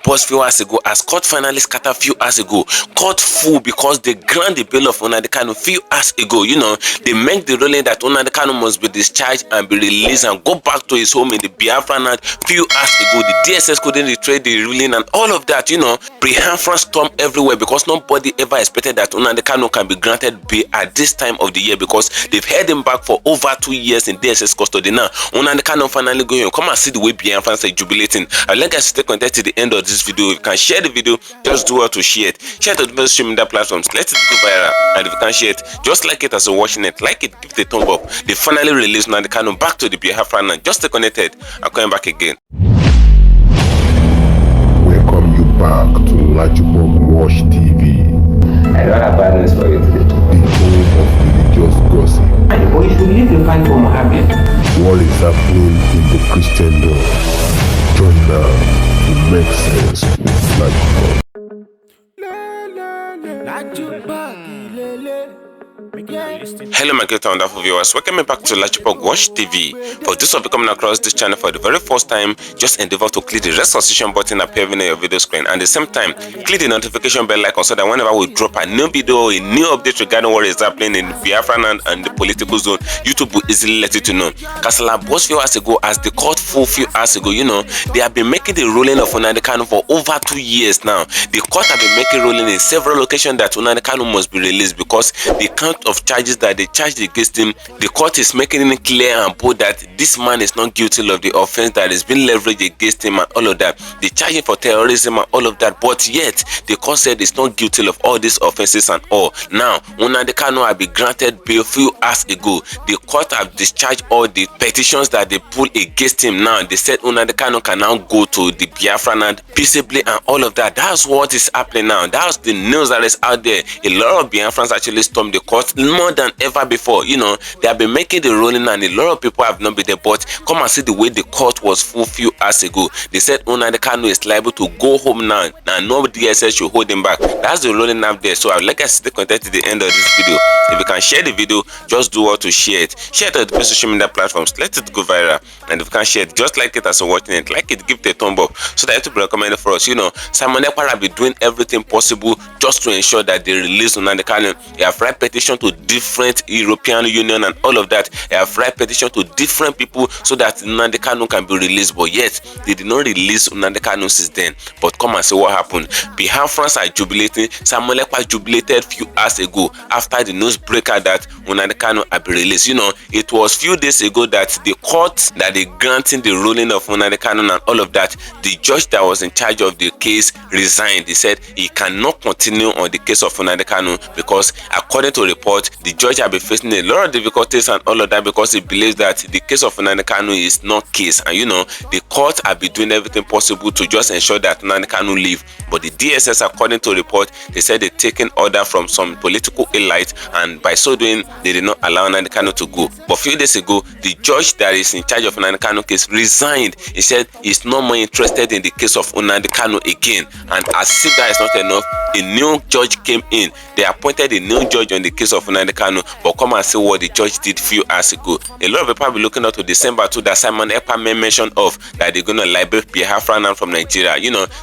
burst few hours ago as court finally scattered few hours ago. Court full because they grant the bail of Nnamdi Kanu few hours ago. They make the ruling that Nnamdi Kanu must be discharged and be released and go back to his home in the Biafran land few hours ago. The DSS couldn't retrace the ruling and all of that. Biafrans storm everywhere because nobody ever expected that Nnamdi Kanu can be granted bail at this time of the year because they've held him back for over 2 years in DSS custody. Now Nnamdi Kanu finally going home. Come and see the way Biafrans are jubilating. I'd like us to stay connected to the end of this video. If you can share the video, just do well to share it. Share it to the social media platforms. Let it go viral. And if you can share it, just like it as you're watching it. Like it, give it a thumb up. They finally released Nnamdi Kanu back to the Biafran land. Just stay connected. I'm coming back again. Welcome you back to LAJUPOG TV. I don't have bad news for you today. The home of religious gossip. But you should leave the fight for Mohammed. What is happening in the Christendom? Join now to make sense with LAJUPOG. Hello my great and wonderful viewers, welcome back to LAJUPOG TV. For those of you coming across this channel for the very first time, just endeavor to click the red subscription button appearing on your video screen, and at the same time click the notification bell icon so that whenever we drop a new video, a new update regarding what is happening in the Biafran and the political zone, YouTube will easily let you to know. Kasala boss few hours ago, as the court full few hours ago, they have been making the ruling of Nnamdi Kanu for over 2 years now. The court have been making ruling in several locations that Nnamdi Kanu must be released because the count of charges that they charged against him, the court is making it clear and bold that this man is not guilty of the offense that is being leveraged against him and all of that. They charge him for terrorism and all of that, but yet the court said he's not guilty of all these offenses and all. Now, Nnamdi Kanu have been granted bail a few hours ago. The court have discharged all the petitions that they put against him. Now, they said Nnamdi Kanu can now go to the Biafran land peaceably and all of that. That's what is happening now. That's the news that is out there. A lot of Biafrans actually stormed the court more than ever before. They have been making the ruling and a lot of people have not been there, but come and see the way the court was full few hours ago. They said Nnamdi Kanu is liable to go home now and no DSS should hold him back. That's the ruling up there. So I'd like us to stay connected to the end of this video. If you can share the video, just do well to share it. Share it to the social media platforms. Let it go viral. And if you can share it, just like it as you're watching it. Like it, give it a thumb up so that it will be recommended for us. Simon Ekpa have been doing everything possible just to ensure that they release Nnamdi Kanu. They have write petition to different European Union and all of that. They have write petition to different people so that Nnamdi Kanu can be released, but yet they did not release Nnamdi Kanu since then. But come and see what happened. Biafrans are jubilating. Samuel Ekpa jubilated few hours ago after the news breaker that Nnamdi Kanu had been released. It was few days ago that the court that they granting the ruling of Nnamdi Kanu and all of that, the judge that was in charge of the case resigned. He said he cannot continue on the case of Nnamdi Kanu because according to report, the judge has been facing a lot of difficulties and all of that because he believes that the case of Nnamdi Kanu is not case, and the court have been doing everything possible to just ensure that Nnamdi Kanu leave. But the DSS, according to report, they said they taken order from some political elite, and by so doing, they did not allow Nnamdi Kanu to go. But a few days ago, the judge that is in charge of Nnamdi Kanu case resigned. He said he's no more interested in the case of Nnamdi Kanu again. And as if that is not enough, a new judge came in. They appointed a new judge on the case of Nnamdi Kanu. But come and see what the judge did few hours ago. A lot of people will be looking out to December 2 that Simon Ekpa made mention of that they're going to liberate Biafran from Nigeria.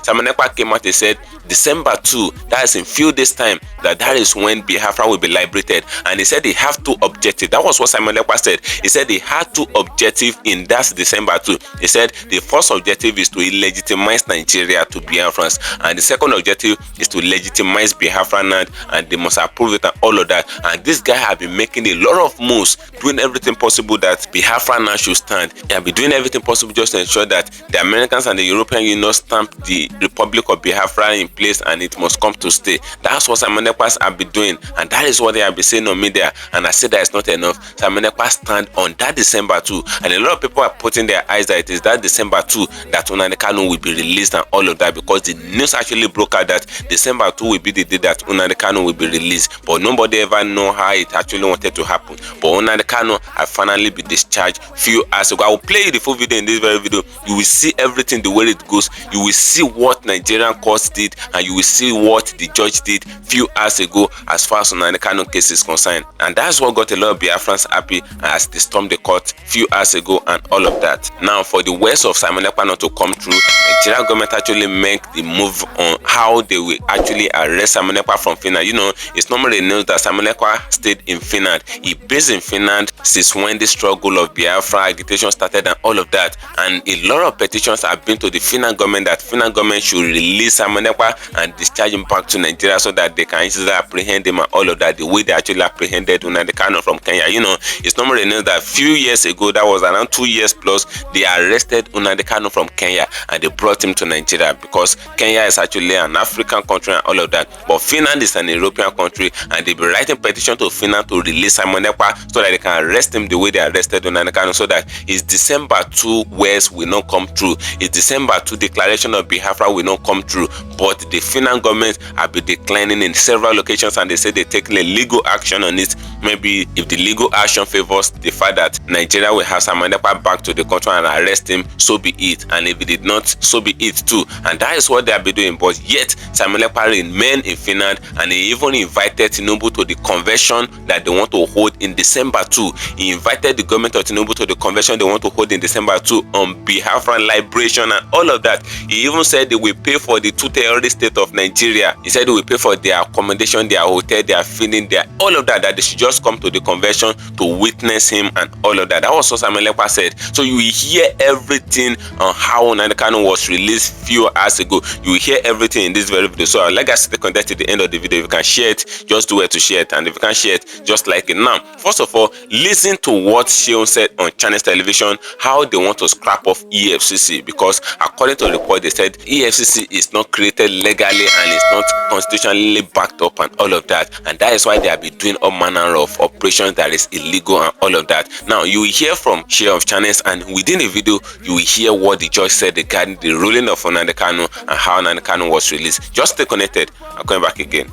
Simon Ekpa came out and said December 2, that is in few days time, that is when Biafra will be liberated. And he said they have two objectives. That was what Simon Ekpa said. He said they had two objectives in that December 2. He said the first objective is to legitimize Nigeria to Biafrans, and the second objective is to legitimize Biafran and they must approve it and all of that. And this guy have been making a lot of moves, doing everything possible that Biafran should stand. They have been doing everything possible just to ensure that the Americans and the European Union stamp the Republic of Biafra in place and it must come to stay. That's what Simon Ekpa have been doing, and that is what they have been saying on media. And I said that it's not enough. Simon Ekpa stand on that December 2, and a lot of people are putting their eyes that it is that December 2 that Nnamdi Kanu will be released and all of that, because the news actually broke out that December 2 will be the day that Nnamdi Kanu will be released. But nobody ever never know how it actually wanted to happen. But Nnamdi Kanu has finally been discharged few hours ago. I will play you the full video in this very video. You will see everything the way it goes. You will see what Nigerian courts did, and you will see what the judge did few hours ago as far as Nnamdi Kanu case is concerned. And that's what got a lot of Biafrans happy as they stormed the court few hours ago and all of that. Now, for the words of Simon Ekpa not to come true, Nigerian government actually make the move on how they will actually arrest Simon Ekpa from Finland. You know, it's normally news that Simon Ekpa stayed in Finland. He based in Finland since when the struggle of Biafra agitation started and all of that. And a lot of petitions have been to the Finland government that Finland government should release Simon Ekpa and discharge him back to Nigeria so that they can easily apprehend him and all of that, the way they actually apprehended Nnamdi Kanu from Kenya. You know, it's normally news that a few years ago, that was around 2 years plus, they arrested Nnamdi Kanu from Kenya and they brought him to Nigeria because Kenya is actually an African country and all of that. But Finland is an European country, and they've been writing petition to Finland to release Simon Ekpa so that they can arrest him the way they arrested Nnamdi Kanu, so that his December 2 words will not come true. His December 2 declaration of Biafra will not come true. But the Finland government have been declining in several locations, and they say they're taking a legal action on it. Maybe if the legal action favors the fact that Nigeria will have Simon Ekpa back to the country and arrest him, so be it. And if it did not, so be it too. And that is what they have been doing. But yet Simon Ekpa remained in Finland, and he even invited Tinubu to the convention that they want to hold in December 2. He invited the government of Tinubu to the convention they want to hold in December 2 on Biafran liberation and all of that. He even said they will pay for the 2 terrorist state of Nigeria. He said they will pay for their accommodation, their hotel, their feeding, their all of that, that they should just come to the convention to witness him and all of that. That was what Simon Ekpa said. So you will hear everything on how Nnamdi Kanu was released few hours ago. You will hear everything in this very video. So I'd like us to contact to the end of the video. If you can share it, just do it to share it. And if you can share it, just like it. Now, first of all, listen to what Sheon said on Chinese television, how they want to scrap off EFCC, because according to the report, they said EFCC is not created legally and it's not constitutionally backed up and all of that. And that is why they have been doing all manner of operations that is illegal and all of that. Now, you will hear from Sheon of Chinese, and within the video, you will hear what the judge said regarding the ruling of Nnamdi Kanu and how Nnamdi Kanu was released. Just stay connected. I'm coming back again.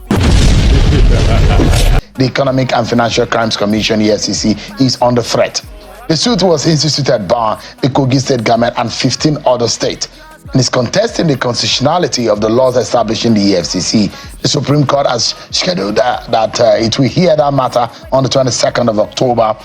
The Economic and Financial Crimes Commission, EFCC, is under threat. The suit was instituted by the Kogi State government and 15 other states, and is contesting the constitutionality of the laws establishing the EFCC. The Supreme Court has scheduled that it will hear that matter on the 22nd of October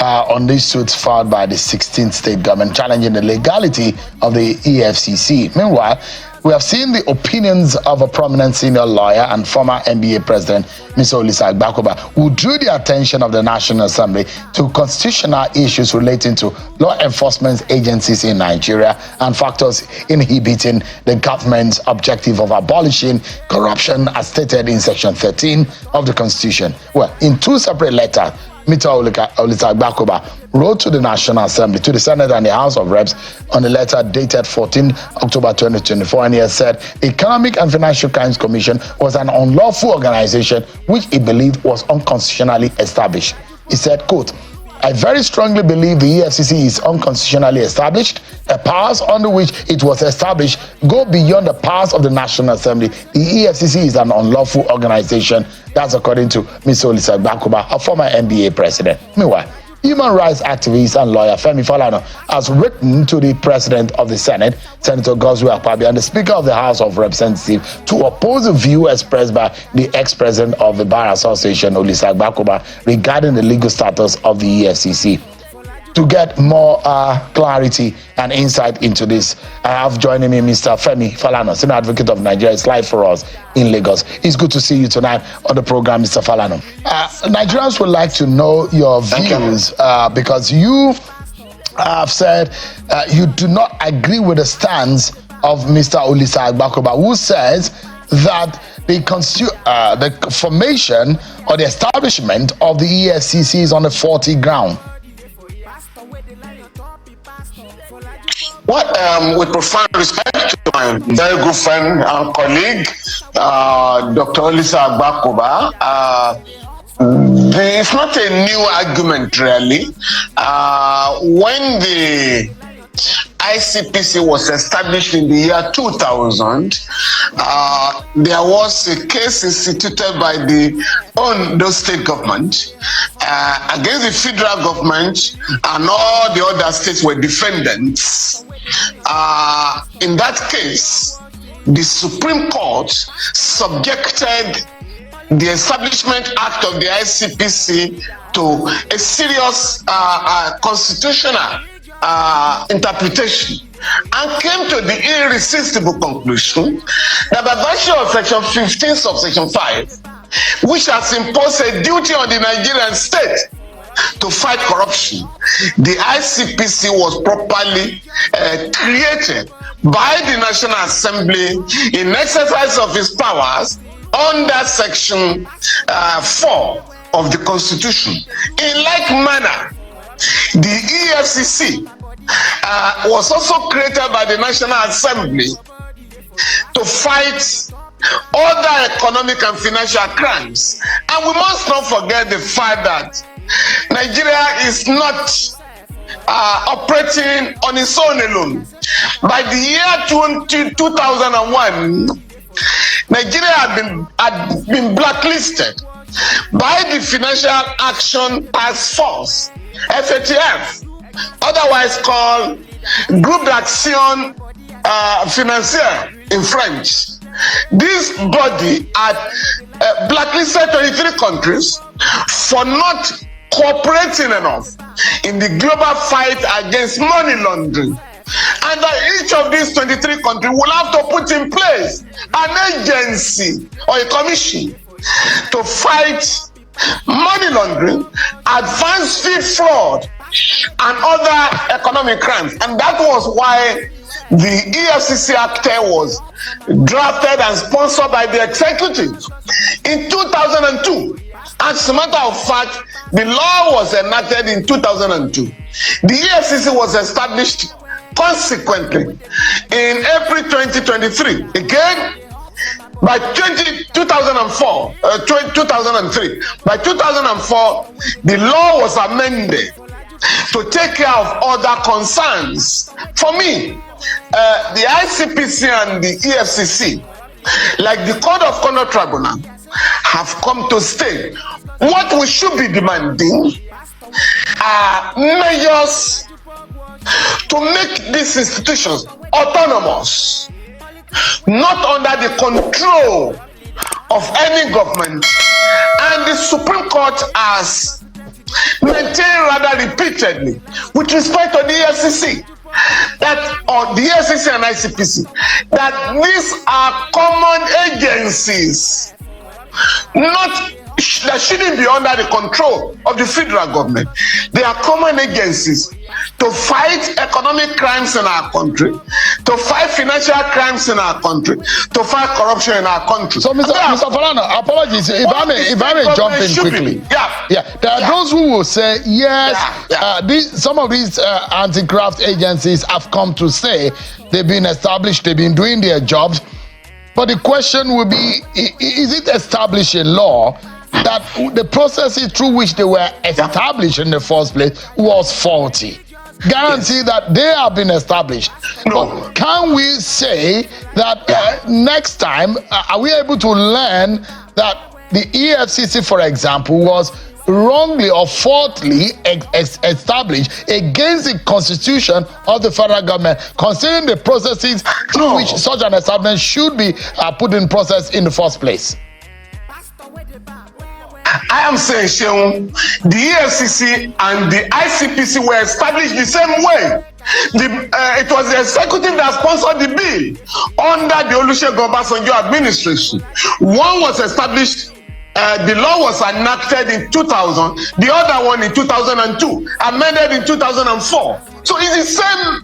on these suits filed by the 16th state government challenging the legality of the EFCC. Meanwhile, we have seen the opinions of a prominent senior lawyer and former NBA president, Mr. Olisa Agbakoba, who drew the attention of the National Assembly to constitutional issues relating to law enforcement agencies in Nigeria and factors inhibiting the government's objective of abolishing corruption as stated in Section 13 of the Constitution. Well, in 2 separate letters, Mr. Olisa Agbakoba wrote to the National Assembly, to the Senate and the House of Reps on a letter dated 14 October 2024, and he has said the Economic and Financial Crimes Commission was an unlawful organization which he believed was unconstitutionally established. He said, quote, I very strongly believe the EFCC is unconstitutionally established. The powers under which it was established go beyond the powers of the National Assembly. The EFCC is an unlawful organization. That's according to Mr. Olisa Agbakoba, a former NBA president. Meanwhile, human rights activist and lawyer Femi Falana has written to the president of the Senate, Senator Godswill Akpabio, and the Speaker of the House of Representatives to oppose the view expressed by the ex-president of the Bar Association, Olisa Agbakoba, regarding the legal status of the EFCC. To get more clarity and insight into this, I have joining me Mr. Femi Falana, Senior Advocate of Nigeria. It's live for us in Lagos. It's good to see you tonight on the program, Mr. Falana. Nigerians would like to know your views because you have said you do not agree with the stance of Mr. Olisa Agbakoba, who says that the formation or the establishment of the EFCC is on a faulty ground. Well, with profound respect to my very good friend and colleague, Dr. Olisa Agbakoba, it's not a new argument, really. When the ICPC was established in the year 2000, there was a case instituted by the Ondo state government against the federal government, and all the other states were defendants. In that case, the Supreme Court subjected the Establishment Act of the ICPC to a serious constitutional interpretation, and came to the irresistible conclusion that by virtue of Section 15 subsection 5, which has imposed a duty on the Nigerian state to fight corruption, the ICPC was properly created by the National Assembly in exercise of its powers under Section 4 of the Constitution. In like manner, the EFCC was also created by the National Assembly to fight other economic and financial crimes. And we must not forget the fact that Nigeria is not operating on its own alone. By the year 2001, Nigeria had been blacklisted by the Financial Action Task Force, FATF, otherwise called Groupe d'Action Financière in French. This body had blacklisted 23 countries for not cooperating enough in the global fight against money laundering. And that each of these 23 countries will have to put in place an agency or a commission to fight money laundering, advanced fee fraud, and other economic crimes. And that was why the EFCC Act was drafted and sponsored by the executive in 2002. As a matter of fact, the law was enacted in 2002. The EFCC was established consequently in April 2023. Again, by 2004, 2003, by 2004, the law was amended to take care of other concerns. For me, the ICPC and the EFCC, like the Code of Conduct Tribunal, have come to state what we should be demanding are measures to make these institutions autonomous, not under the control of any government. And the Supreme Court has maintained rather repeatedly with respect to the EFCC, that, or the EFCC and ICPC, that these are common agencies, not that shouldn't be under the control of the federal government. They are common agencies to fight economic crimes in our country, to fight financial crimes in our country, to fight corruption in our country. So, Mr. Falana, apologies, if I may jump in quickly. There are those who will say, yes, some of these anti-graft agencies have come to stay. They've been established, they've been doing their jobs. But the question will be, is it established in law that the processes through which they were established in the first place was faulty? Guarantee that they have been established. No. But can we say that next time, are we able to learn that the EFCC, for example, was wrongly or faultly established against the constitution of the federal government, considering the processes through which such an establishment should be put in process in the first place? I am saying, Sheung, the EFCC and the ICPC were established the same way. It was the executive that sponsored the bill under the Olusegun Obasanjo administration. One was established, the law was enacted in 2000, the other one in 2002, amended in 2004. So it's the same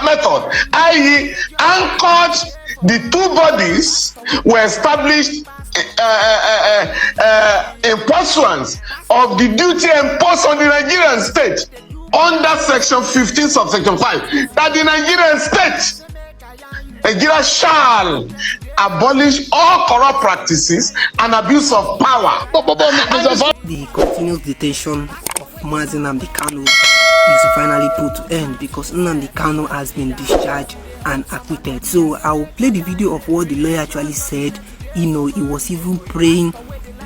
method, i.e. anchored, the two bodies were established in pursuance of the duty imposed on the Nigerian state under Section 15 subsection 5, that the Nigerian state, Nigeria shall abolish all corrupt practices and abuse of power. The continuous detention of Nnamdi Kanu is finally put to end because Nnamdi Kanu has been discharged and acquitted. So I will play the video of what the lawyer actually said. He was even praying,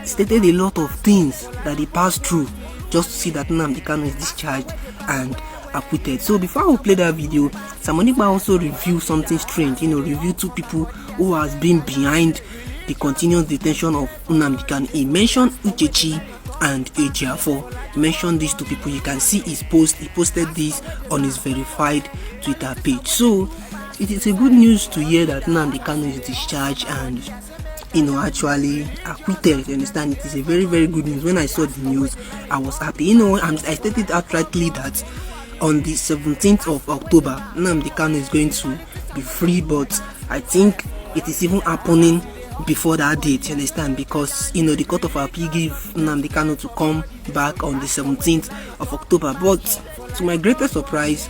stated a lot of things that he passed through just to see that Nnamdi Kanu is discharged and acquitted. So before I will play that video, Ekpa also revealed something strange. Revealed two people who has been behind the continuous detention of Nnamdi Kanu. He mentioned Uchechi and Ejiafo. He mentioned these two people. You can see his post. He posted this on his verified Twitter page. So it is a good news to hear that Nnamdi Kanu is discharged and actually acquitted. You understand? It is a very, very good news. When I saw the news, I was happy. I stated outrightly that on the 17th of October, Nnamdi Kanu is going to be free, but I think it is even happening before that date. You understand? Because the Court of Appeal gave Nnamdi Kanu to come back on the 17th of October, but to my greatest surprise,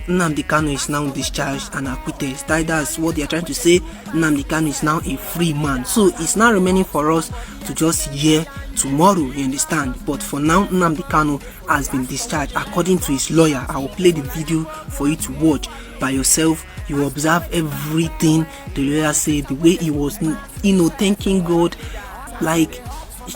Nnamdi Kanu is now discharged and acquitted. That's what they are trying to say. Nnamdi Kanu is now a free man. So it's now remaining for us to just hear tomorrow, you understand? But for now, Nnamdi Kanu has been discharged according to his lawyer. I will play the video for you to watch by yourself. You observe everything the lawyer said, the way he was, thanking God. Like,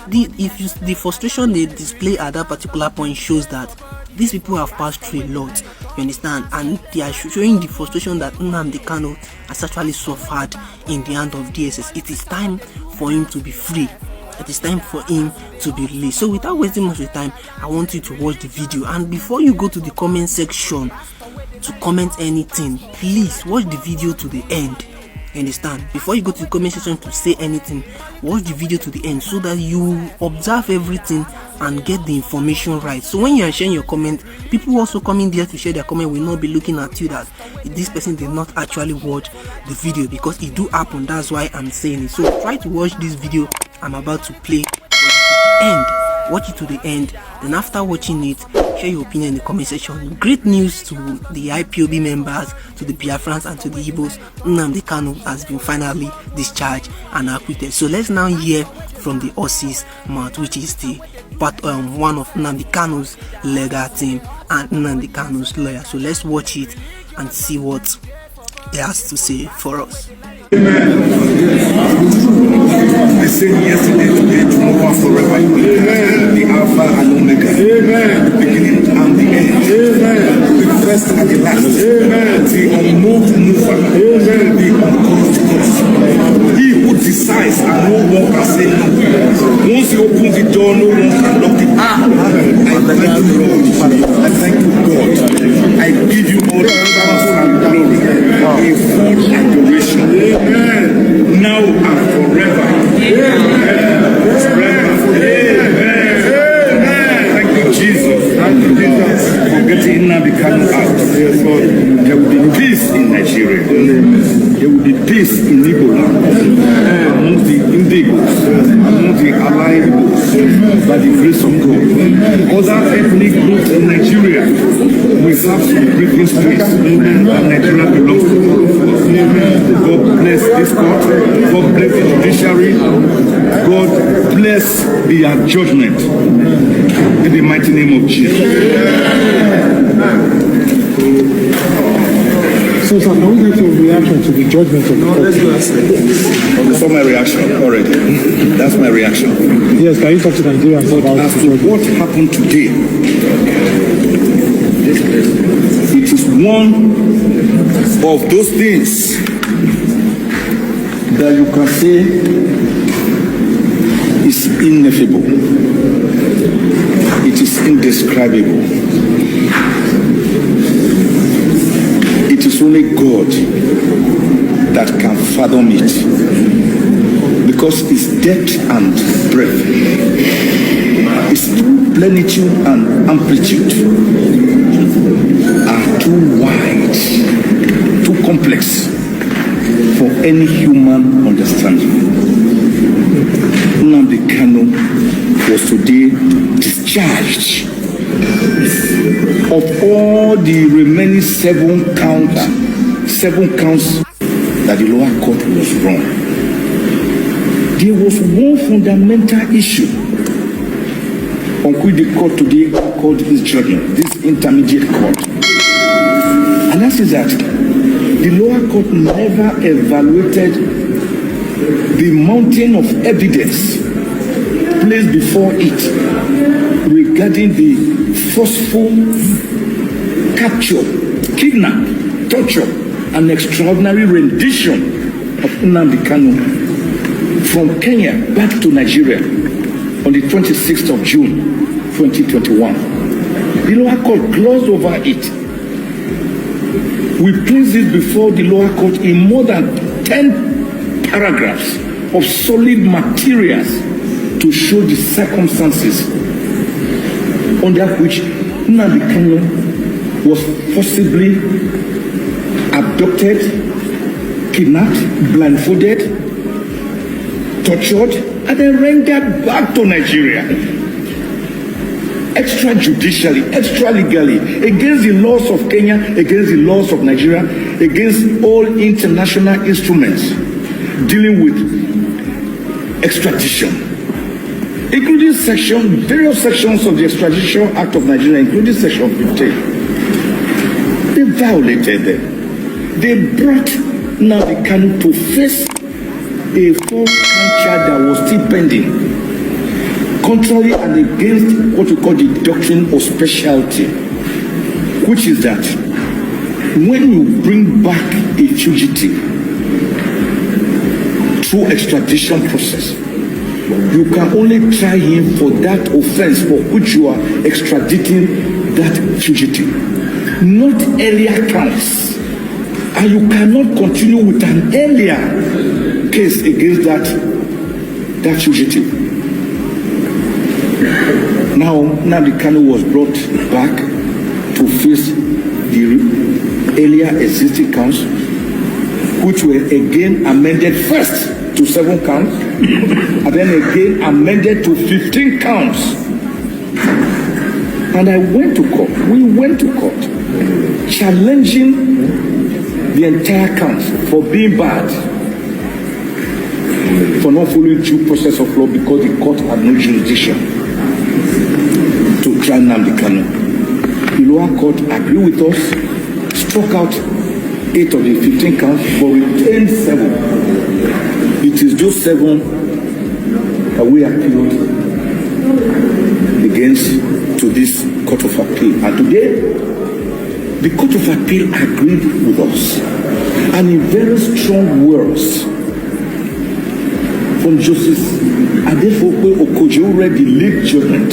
the frustration they display at that particular point shows that these people have passed through a lot, you understand, and they are showing the frustration that Nnamdi Kanu has actually suffered in the hand of DSS. It is time for him to be free. It is time for him to be released. So without wasting much of time, I want you to watch the video. And before you go to the comment section to comment anything, please watch the video to the end. You understand? Before you go to the comment section to say anything, watch the video to the end so that you observe everything and get the information right. So when you are sharing your comment, people also coming there to share their comment will not be looking at you that this person did not actually watch the video, because it do happen. That's why I'm saying it. So try to watch this video I'm about to play to the end. Watch it to the end. Then after watching it, share your opinion in the comment section. Great news to the IPOB members, to the Biafrans and to the Igbos. Nnamdi Kanu has been finally discharged and acquitted. So let's now hear from the Osi's mouth, which is the one of Nnamdi Kanu's legal team and Nnamdi Kanu's lawyer. So let's watch it and see what he has to say for us. Amen. I said yesterday, today, tomorrow, and forever. Amen. The Alpha and Omega. Amen. The beginning and the end. Amen. The first and the last. Amen. The unmoved mover. Amen. The uncaused cause. He who decides and no one can say no. Once he opens the door, no one can lock it. I thank you, Lord. I thank you, God. I give you all the power and glory. A full adoration. Amen. Now and forever. Amen. Forever. Amen. Thank you, Jesus. Thank you, Jesus, for getting Nnamdi Kanu out. There will be peace in Nigeria. There will be peace in Igbo land, among the Indigos, among the allied groups, by the grace of God. Other ethnic groups in Nigeria will have some breathing space, and Nigeria belongs to God. God bless this court. God bless the judiciary. God bless their judgment. In the mighty name of Jesus. So, sir, can we get your reaction to the judgment of the court? For my reaction already. That's my reaction. Yes, can you talk to Nigerians about as to what happened today? It is one of those things that you can say is ineffable. It is indescribable. It is only God that can fathom it, because its depth and breadth, its plenitude and amplitude are too wide, too complex for any human understanding. Nnamdi Kanu was today discharged of all the remaining seven counts that the lower court was wrong. There was one fundamental issue on which the court today called this judgment, this intermediate court. And that is that the lower court never evaluated the mountain of evidence placed before it regarding the forceful capture, kidnap, torture, and extraordinary rendition of Nnamdi Kanu from Kenya back to Nigeria on the 26th of June, 2021. The lower court glossed over it. We placed it before the lower court in more than 10 paragraphs of solid materials to show the circumstances under which Nnamdi Kanu was forcibly abducted, kidnapped, blindfolded, tortured, and then rendered back to Nigeria extrajudicially, extra-legally, against the laws of Kenya, against the laws of Nigeria, against all international instruments dealing with extradition, including various sections of the Extradition Act of Nigeria, including Section 15. They violated them. They brought Nnamdi Kanu to face a four-count charge that was still pending, contrary and against what we call the doctrine of specialty, which is that when you bring back a fugitive through extradition process, you can only try him for that offense for which you are extraditing that fugitive, not earlier counts. And you cannot continue with an earlier case against that fugitive. Now, Nnamdi Kanu was brought back to face the earlier existing counts, which were again amended first to 7 counts, and then again amended to 15 counts. And I went to court. We went to court, challenging the entire counts for being bad, for not following due process of law because the court had no jurisdiction to try Nnamdi Kanu. The lower court agreed with us, struck out 8 of the 15 counts, but retained 7. It is those 7 that we appealed against to this Court of Appeal. And today, the Court of Appeal agreed with us, and in very strong words from Justice Adefope Okojo, who read the lead judgment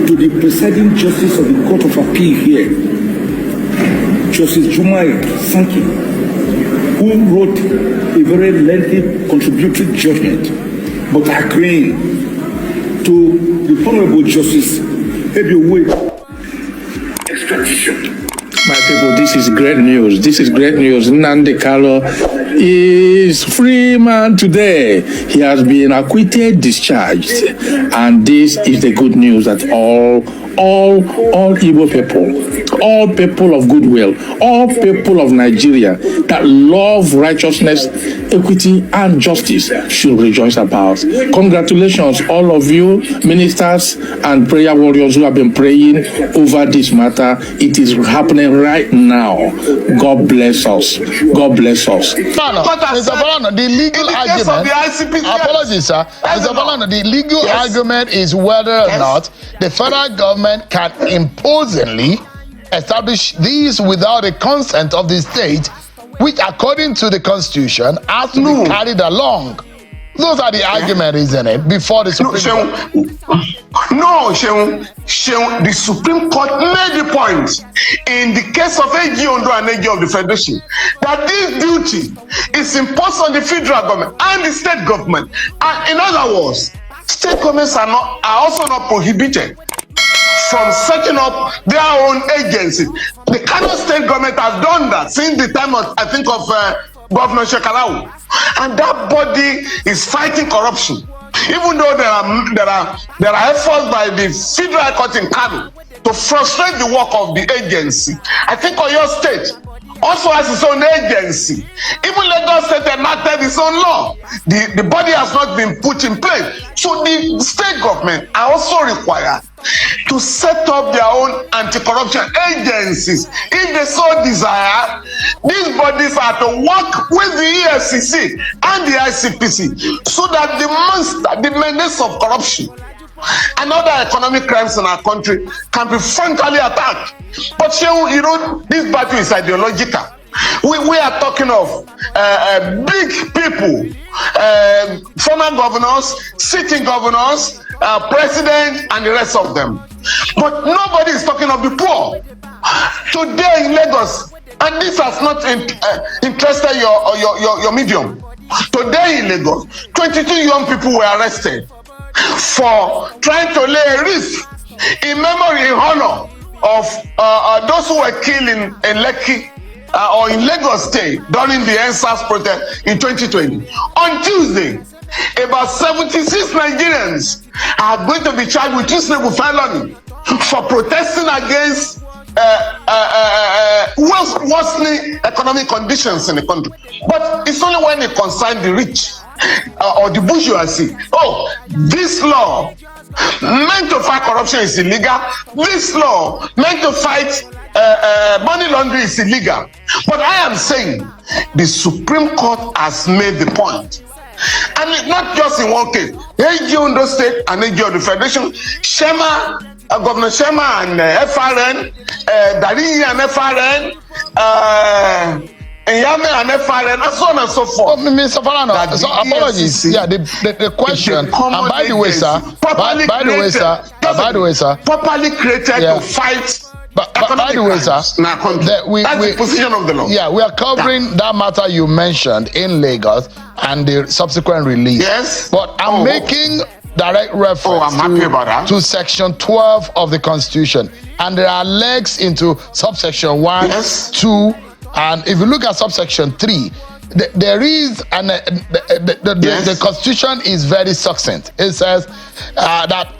to the presiding justice of the Court of Appeal here, Justice Jumai Sanki, who wrote a very lengthy contributory judgment, but agreeing to the Honorable Justice Ebiowe extradition. My people, this is great news. This is great news. Nnamdi Kanu is free man today. He has been acquitted, discharged, and this is the good news that all Igbo people, all people of goodwill, all people of Nigeria that love righteousness, equity, and justice should rejoice about. Congratulations, all of you, ministers and prayer warriors who have been praying over this matter. It is happening right now. God bless us. God bless us. Mr. Bolano, the legal argument, apologies, sir. Mr. Bolano, the legal argument is whether or not the federal government can imposingly establish these without the consent of the state, which according to the Constitution has to be carried along. Those are the arguments, isn't it, before the Supreme Court? The Supreme Court made the point in the case of AG Ondo and AG of the Federation that this duty is imposed on the federal government and the state government. And in other words, state governments are also not prohibited from setting up their own agency. The Kano state government has done that since the time of, I think, of Governor Shekalau, and that body is fighting corruption. Even though there are efforts by the federal court in Kano to frustrate the work of the agency, I think Oyo State also has its own agency. Even Lagos State enacted its own law. The body has not been put in place. So the state government are also required to set up their own anti-corruption agencies. If they so desire, these bodies are to work with the EFCC and the ICPC so that the menace of corruption and other economic crimes in our country can be frontally attacked. But you know, this battle is ideological. We are talking of big people, former governors, sitting governors, president, and the rest of them. But nobody is talking of the poor. Today in Lagos, and this has not interested your medium. Today in Lagos, 22 young people were arrested for trying to lay a wreath in memory, in honor of those who were killed in Lekki or in Lagos State during the NSAS protest in 2020. On Tuesday, about 76 Nigerians are going to be charged with treasonable felony for protesting against worsening economic conditions in the country. But it's only when it concerns the rich or the bourgeoisie. Oh, this law meant to fight corruption is illegal. This law meant to fight money laundering is illegal. But I am saying the Supreme Court has made the point. And it's not just in one case. AG Ondo State and AG of the Federation, Shema, Governor Shema and FRN, Dari and FRN, Yame and FRN, and so on and so forth. Mr. Falano, so apologies. Yeah, the question, and by the way, sir, properly created to fight. But by the way, sir, that's the position of the law. Yeah, we are covering that matter you mentioned in Lagos and the subsequent release. Yes. But I'm making direct reference to section 12 of the Constitution, and there are legs into subsection 1, 2, and if you look at subsection 3, there is the Constitution is very succinct. It says that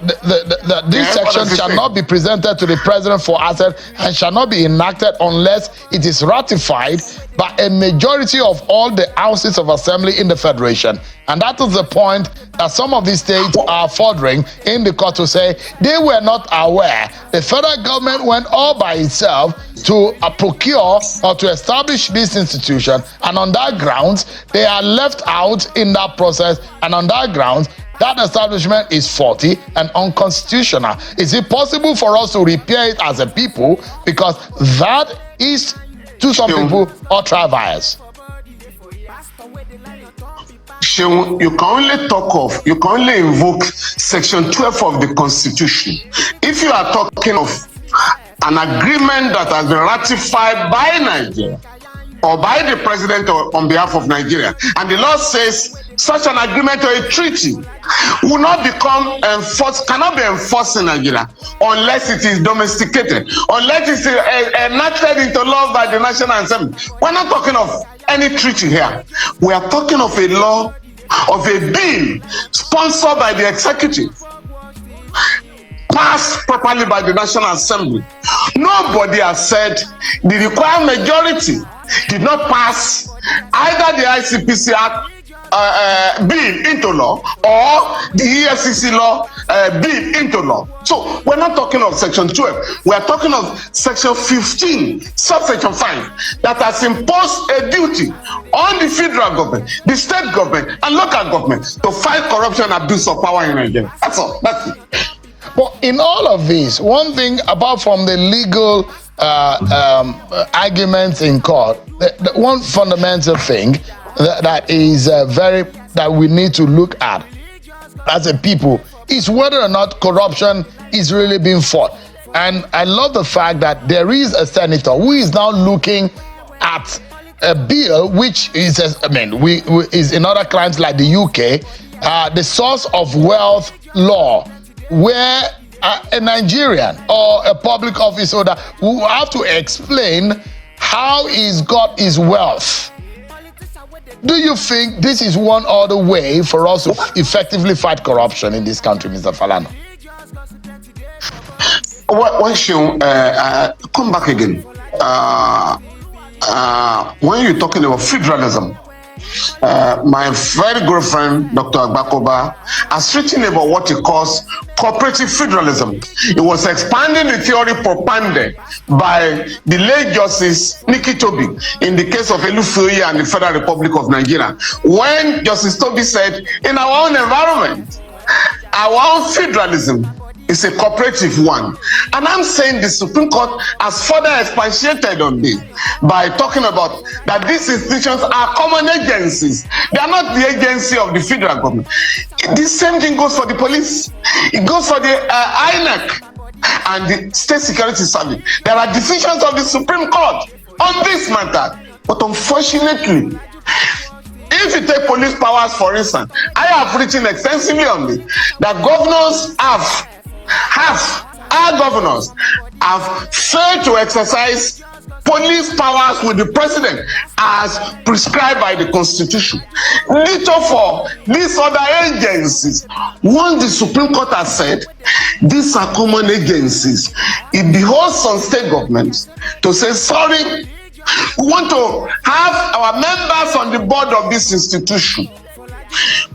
this section shall not be presented to the president for assent and shall not be enacted unless it is ratified by a majority of all the houses of assembly in the federation. And that is the point that some of these states are furthering in the court to say they were not aware. The federal government went all by itself to procure or to establish this institution, and on that grounds they are left out in that process, and on that grounds that establishment is faulty and unconstitutional. Is it possible for us to repair it as a people? Because that is, to some people, ultra vires. You can only invoke section 12 of the Constitution if you are talking of an agreement that has been ratified by Nigeria or by the president or on behalf of Nigeria. And the law says such an agreement or a treaty will not become enforced, cannot be enforced in Nigeria unless it is domesticated, unless it is enacted into law by the National Assembly. We're not talking of any treaty here. We are talking of a law, of a bill sponsored by the executive, passed properly by the National Assembly. Nobody has said the required majority did not pass either the ICPC Act bill into law or the EFCC law bill into law. So we're not talking of section 12. We're talking of section 15, subsection 5, that has imposed a duty on the federal government, the state government, and local government to fight corruption and abuse of power in Nigeria. That's all. That's it. But in all of this, one thing apart from the legal arguments in court, the one fundamental thing that is that we need to look at as a people is whether or not corruption is really being fought. And I love the fact that there is a senator who is now looking at a bill which is, is in other countries like the UK, the source of wealth law, where a Nigerian or a public office holder will have to explain how he's got his wealth. Do you think this is one other way for us to effectively fight corruption in this country, Mr. Falano? Come back again. when you're talking about federalism, my very good friend, Dr. Agbakoba, has written about what he calls cooperative federalism. It was expanding the theory propounded by the late Justice Nikki Toby in the case of Elufioye and the Federal Republic of Nigeria, when Justice Toby said, in our own environment, our own federalism is a cooperative one. And I'm saying the Supreme Court has further expatiated on this by talking about that these institutions are common agencies. They are not the agency of the federal government. The same thing goes for the police. It goes for the INEC and the State Security Service. There are decisions of the Supreme Court on this matter. But unfortunately, if you take police powers, for instance, I have written extensively on this, that governors our governors have failed to exercise police powers with the president as prescribed by the Constitution. Little for these other agencies. Once the Supreme Court has said these are common agencies, it behoves on state governments to say, sorry, we want to have our members on the board of this institution.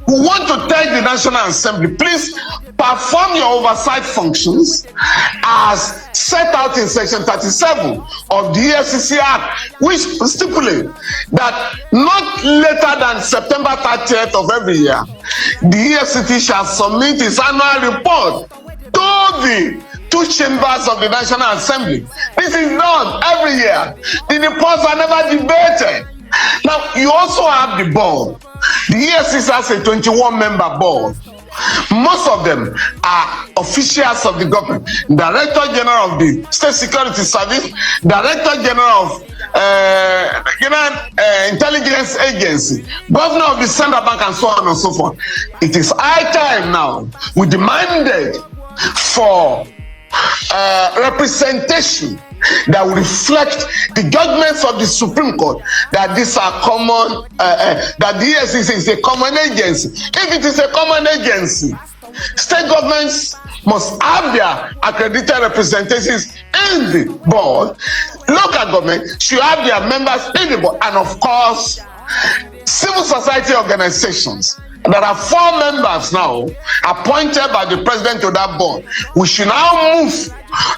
We want to tell the National Assembly, please perform your oversight functions as set out in Section 37 of the EFCC Act, which stipulates that not later than September 30th of every year, the EFCC shall submit its annual report to the two chambers of the National Assembly. This is done every year. The reports are never debated. Now, you also have the board. The EFCC has a 21-member board. Most of them are officials of the government. Director General of the State Security Service, Director General of Intelligence Agency, Governor of the Central Bank, and so on and so forth. It is high time now. We demanded for representation that will reflect the judgments of the Supreme Court, that these are common, that the EFCC is a common agency. If it is a common agency, state governments must have their accredited representatives in the board. Local government should have their members in the board. And of course, civil society organizations. There are 4 members now appointed by the president to that board. We should now move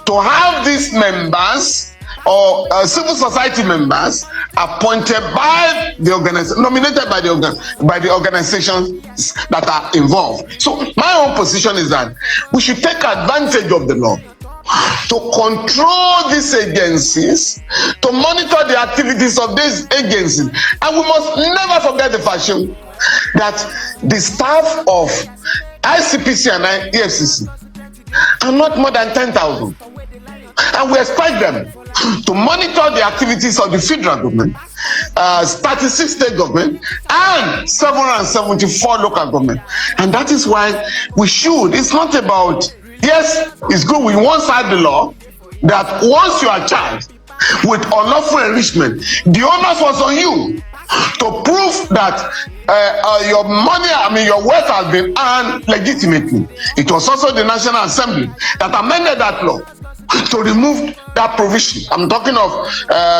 to have these members or civil society members appointed by the organization, nominated by the organizations that are involved. So my own position is that we should take advantage of the law to control these agencies, to monitor the activities of these agencies. And we must never forget the fashion that the staff of ICPC and EFCC are not more than 10,000. And we expect them to monitor the activities of the federal government, 36 state government, and 774 local government. And that is why we should, it's not about, yes, it's good, we once had the law that once you are charged with unlawful enrichment, the onus was on you to prove that your money, your wealth has been earned legitimately. It was also the National Assembly that amended that law to remove that provision. I'm talking of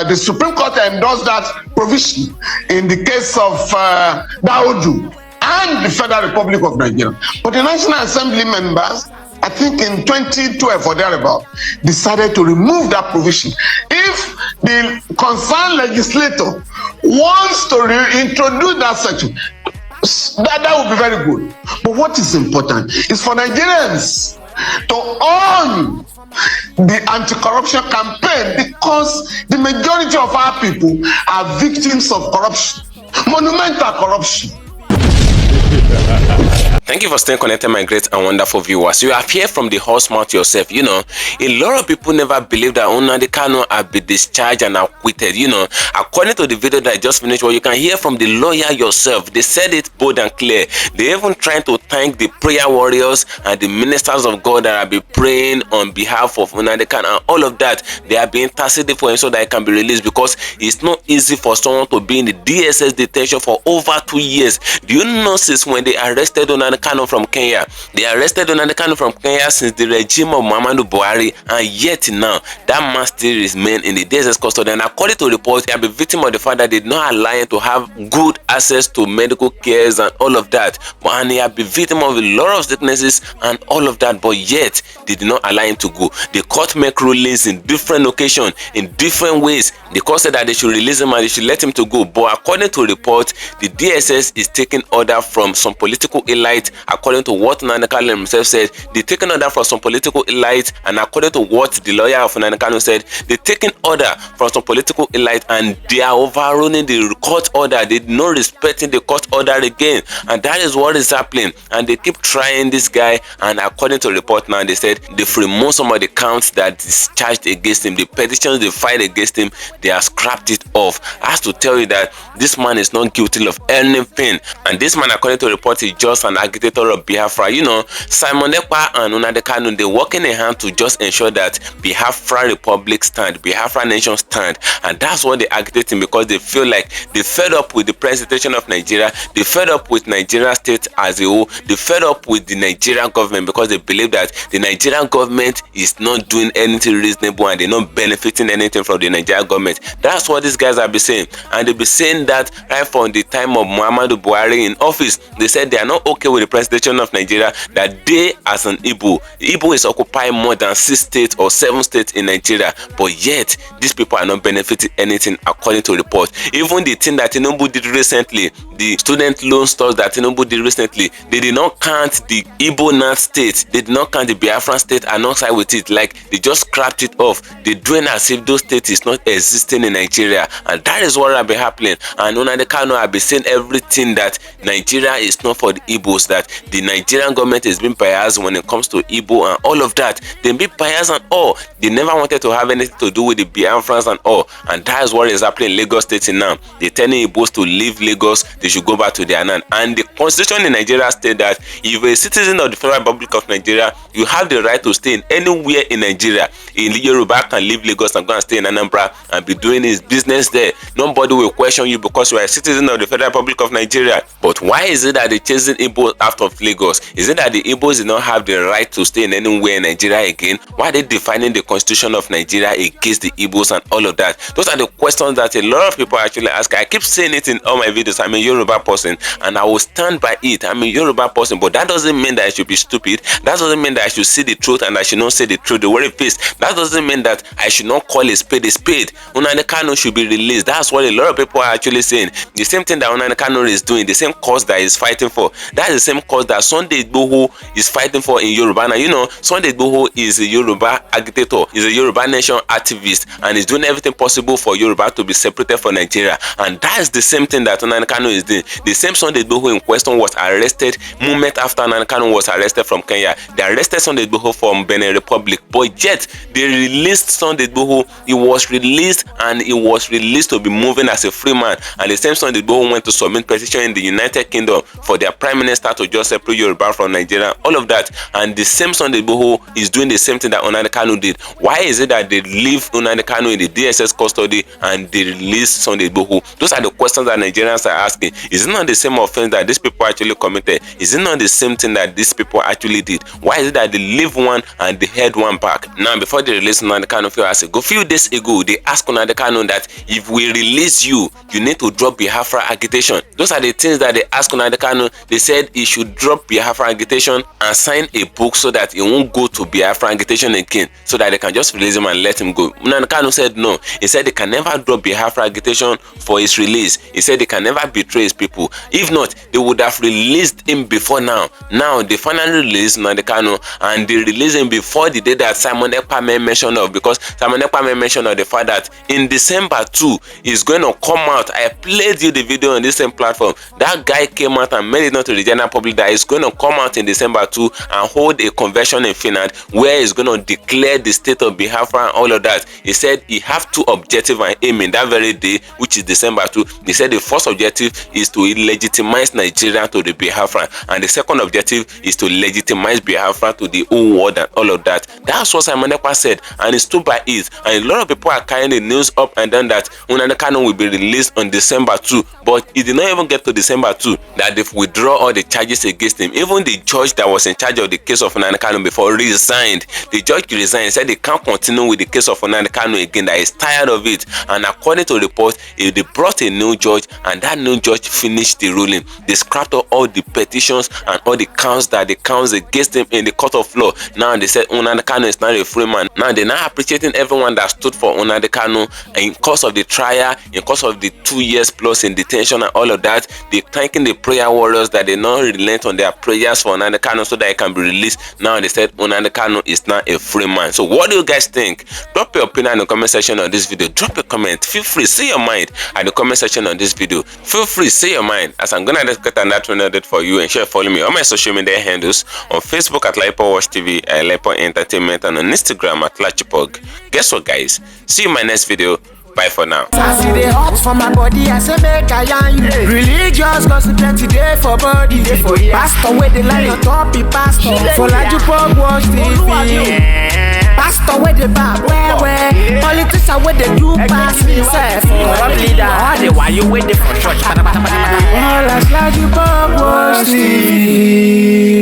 the Supreme Court endorsed that provision in the case of Daodu and the Federal Republic of Nigeria. But the National Assembly members, I think in 2012 or thereabout, decided to remove that provision. If the concerned legislator wants to reintroduce that section, that would be very good. But what is important is for Nigerians to own the anti-corruption campaign, because the majority of our people are victims of corruption, monumental corruption. Thank you for staying connected, my great and wonderful viewers. You have heard from the horse mouth yourself. You know, a lot of people never believe that Nnamdi Kanu have been discharged and acquitted. You know, according to the video that I just finished, well, you can hear from the lawyer yourself. They said it bold and clear. They even trying to thank the prayer warriors and the ministers of God that have been praying on behalf of Nnamdi Kanu, and all of that. They are being interceded for him so that he can be released, because it's not easy for someone to be in the DSS detention for over 2 years. Do you know since when they arrested Nnamdi Kanu from Kenya. They arrested Nnamdi Kanu from Kenya since the regime of Muhammadu Buhari, and yet now that man still remains in the DSS custody. And according to reports, he had been victim of the fact that they did not allow him to have good access to medical cares and all of that. And he had been victim of a lot of sicknesses and all of that, but yet they did not allow him to go. The court make rulings in different occasions, in different ways. The court said that they should release him and they should let him to go. But according to reports, the DSS is taking order from some political elite. According to what Nnamdi Kanu himself said, they taking order from some political elite, and according to what the lawyer of Nnamdi Kanu said, they taking order from some political elite, and they are overruling the court order. They not respecting the court order again, and that is what is happening. And they keep trying this guy, and according to report now, they said they've removed some of the counts that is charged against him. The petitions they filed against him, they have scrapped it off. I have to tell you that this man is not guilty of anything, and this man, according to report, is just an agitator of Biafra. You know, Simon Ekpa and Nnamdi Kanu, they work in a hand to just ensure that Biafra Republic stand, Biafra nation stand, and that's what they agitating, because they feel like they fed up with the presentation of Nigeria, they fed up with Nigeria state as a whole, they fed up with the Nigerian government, because they believe that the Nigerian government is not doing anything reasonable and they're not benefiting anything from the Nigerian government. That's what these guys have been saying, and they've been saying that right from the time of Muhammadu Buhari in office. They said they are not okay with the presentation of Nigeria, that they as an Igbo is occupying more than 6 states or 7 states in Nigeria, but yet these people are not benefiting anything according to reports. Even the thing that Tinubu did recently, the student loan stores that Tinubu did recently, they did not count the Igbo North state, they did not count the Biafran state alongside with it. Like, they just scrapped it off. They're doing as if those states is not existing in Nigeria, and that is what has been happening. And Nnamdi Kanu have been saying everything that Nigeria is not for the Igbos, that the Nigerian government is being biased when it comes to Igbo and all of that. They be biased and all. They never wanted to have anything to do with the Biafrans and all, and that is what is happening in Lagos State now. They're telling Igbos to leave Lagos, they should go back to their land. And the constitution in Nigeria states that if a citizen of the Federal Republic of Nigeria, you have the right to stay in anywhere in Nigeria. In Yoruba can leave Lagos and go and stay in Anambra and be doing his business there. Nobody will question you because you are a citizen of the Federal Republic of Nigeria. But why is it that they're chasing Igbo out of Lagos? Is it that the Igbos do not have the right to stay in anywhere in Nigeria again? Why are they defining the constitution of Nigeria against the Igbos and all of that? Those are the questions that a lot of people actually ask. I keep saying it in all my videos. I'm a Yoruba person and I will stand by it. I'm a Yoruba person, but that doesn't mean that I should be stupid. That doesn't mean that I should see the truth and I should not say the truth the way it is. That doesn't mean that I should not call a spade a spade. Nnamdi Kanu should be released. That's what a lot of people are actually saying. The same thing that Nnamdi Kanu is doing, the same cause that he's fighting for. That's the same cause that Sunday Igboho is fighting for in Yoruba. Now, you know, Sunday Igboho is a Yoruba agitator, is a Yoruba nation activist, and is doing everything possible for Yoruba to be separated from Nigeria. And that's the same thing that Nnamdi Kanu is doing. The same Sunday Igboho in question was arrested moment after Nnamdi Kanu was arrested from Kenya. They arrested Sunday Igboho from Benin Republic, but yet they released Sunday Igboho. He was released, and he was released to be moving as a free man. And the same Sunday Igboho went to submit petition in the United Kingdom for their prime minister to just separate Yoruba from Nigeria, all of that. And the same Sunday Igboho is doing the same thing that Nnamdi Kanu did. Why is it that they leave Nnamdi Kanu in the DSS custody and they release Sunday Igboho? Those are the questions that Nigerians are asking. Is it not the same offense that these people actually committed? Is it not the same thing that these people actually did? Why is it that they leave one and they head one back? Now, before they release Nnamdi Kanu a few days ago, they asked Nnamdi Kanu that if we release you, you need to drop Biafra agitation. Those are the things that they asked Nnamdi Kanu. They said he should drop Biafra agitation and sign a book so that he won't go to Biafra agitation again, so that they can just release him and let him go. Nnamdi Kanu said no. He said they can never drop Biafra agitation for his release. He said they can never betray his people. If not, they would have released him before now. Now they finally released Nnamdi Kanu, and they released him before the day that Simon Ekpa mentioned of, because Simon Ekpa mentioned of the fact that in December 2 is going to come out. I played you the video on this same platform. That guy came out and made it known to the general public that he's going to come out in December 2 and hold a convention in Finland where he's going to declare the state of Biafra and all of that. He said he have two objectives and aim in that very day, which is December 2. He said the first objective is to legitimize Nigeria to the Biafran, and the second objective is to legitimize Biafra to the whole world and all of that. That's what Simon Ekpa said, and it's stood by it. And a lot of people are carrying the news up and down that Nnamdi Kanu will be released on December 2, but it did not even get to December 2 that they've withdrawn all the charges against him. Even the judge that was in charge of the case of Nnamdi Kanu before resigned. The judge resigned, said they can't continue with the case of Nnamdi Kanu again, that he's tired of it. And according to reports, they brought a new judge, and that new judge finished the ruling. They scrapped all the petitions and all the counts against him in the court of law. Now they said Nnamdi Kanu is not a free man. Now they're not appreciating everyone that stood for Nnamdi Kanu in course of the trial, in course of the 2 years plus in detention and all of that. They're thanking the prayer warriors that they not relent on their prayers for Nnamdi Kanu so that he can be released. Now they said Nnamdi Kanu is not a free man. So what do you guys think? Drop your opinion in the comment section on this video. Drop a comment. Feel free, say your mind at the comment section on this video. Feel free, say your mind, as I'm gonna get another update for you. And share, follow me on my social media handles on Facebook at LAJUPOG TV, LAJUPOG Entertainment, and on Instagram at LAJUPOG. Guess what, guys? See you in my next video. Bye for now. I see the hot for my body, I say make I yarn you. Religious gossip plenty day for body, day for you. Pastor with the line on top, be pastor. For LAJUPOG Watch TV. Pastor with the back, where politician with the do pass himself. Corrupt leader, all the while you waiting for church. All as LAJUPOG Watch TV.